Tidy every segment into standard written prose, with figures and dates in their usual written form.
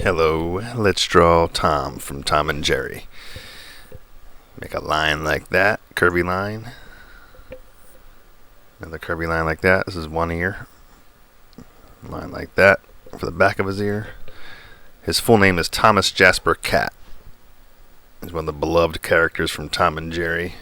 Hello, let's draw Tom from Tom and Jerry. Make a line like that, curvy line. Another curvy line like that. This is one ear. Line like that for the back of his ear. His full name is Thomas Jasper Cat. He's one of the beloved characters from Tom and Jerry,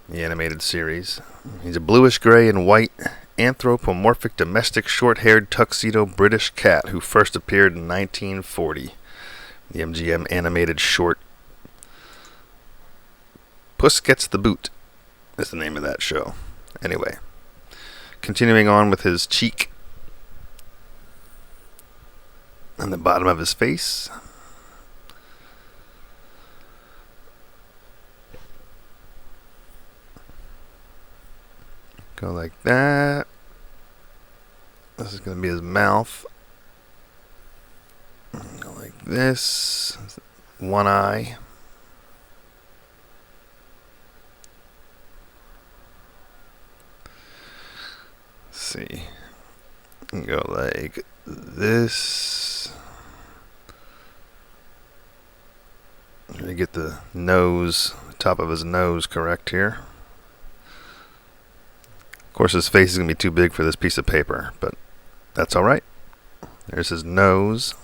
the animated series. He's a bluish gray and white anthropomorphic domestic short-haired tuxedo British cat who first appeared in 1940. The MGM animated short Puss Gets the Boot is the name of that show. Anyway, continuing on with his cheek and the bottom of his face. Go like that. This is going to be his mouth. Go like this. One eye. Let's see. Go like this. I'm going to get the nose, top of his nose correct here. Of course, his face is going to be too big for this piece of paper, but that's all right. There's his nose.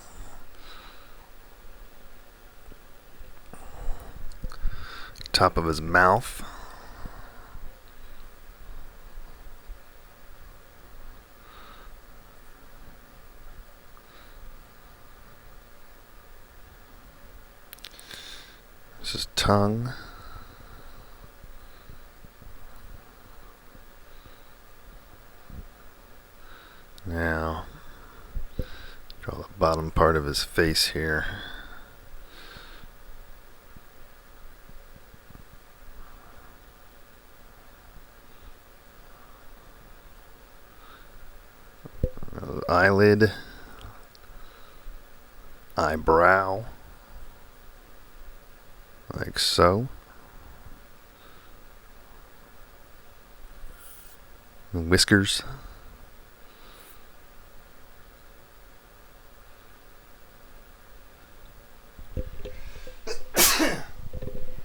Top of his mouth. This is tongue. Now, draw the bottom part of his face here. Eyelid, eyebrow, like so. Whiskers.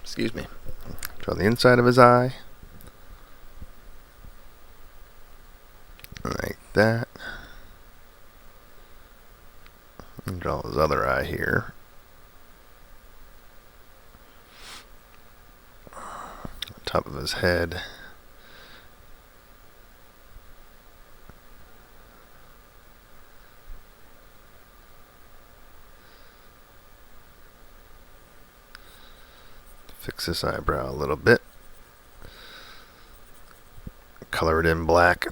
Excuse me. Draw the inside of his eye. Like that. And draw his other eye here. Top of his head. Fix this eyebrow a little bit. Color it in black.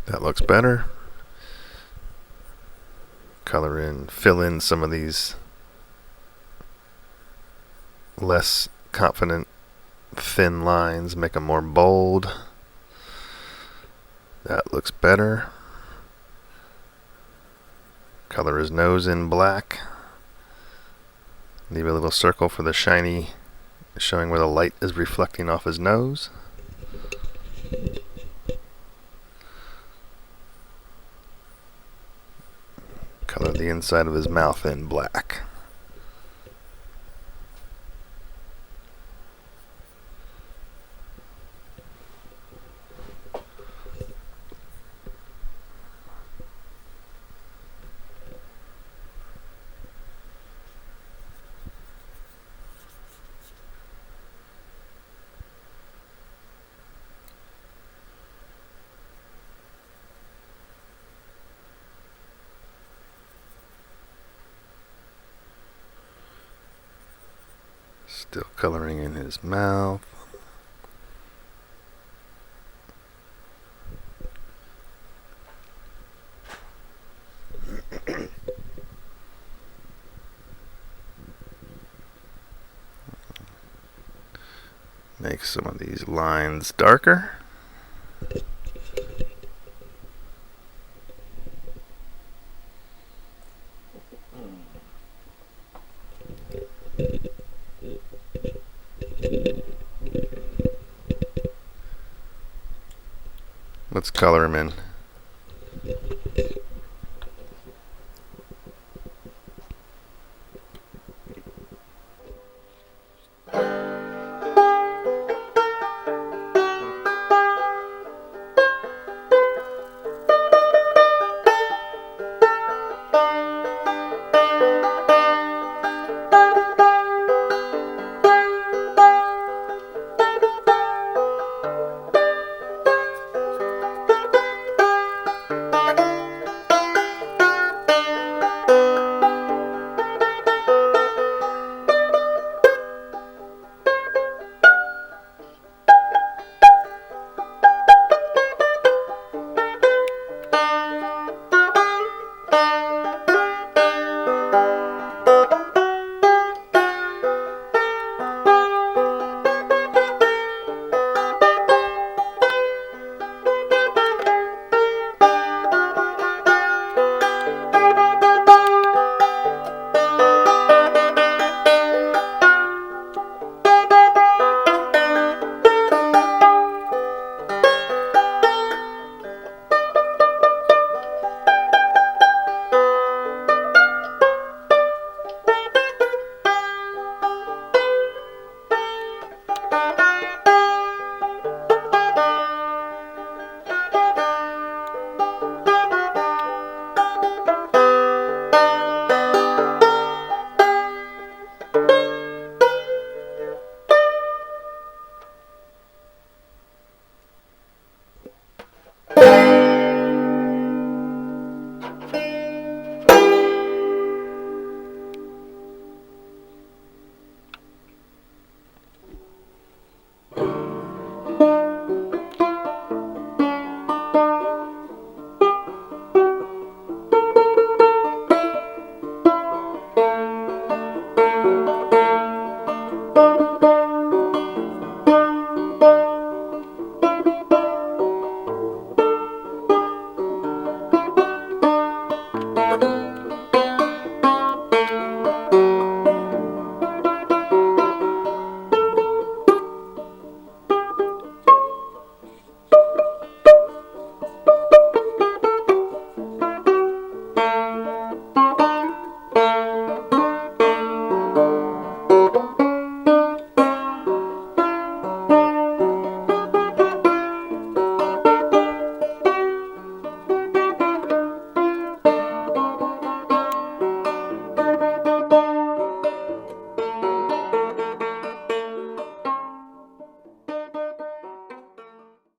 That looks better. Color in, fill in some of these less confident thin lines, make them more bold. That looks better. Color his nose in black. Leave a little circle for the shiny, showing where the light is reflecting off his nose. Color the inside of his mouth in black. Still coloring in his mouth. Make some of these lines darker. Let's color him in.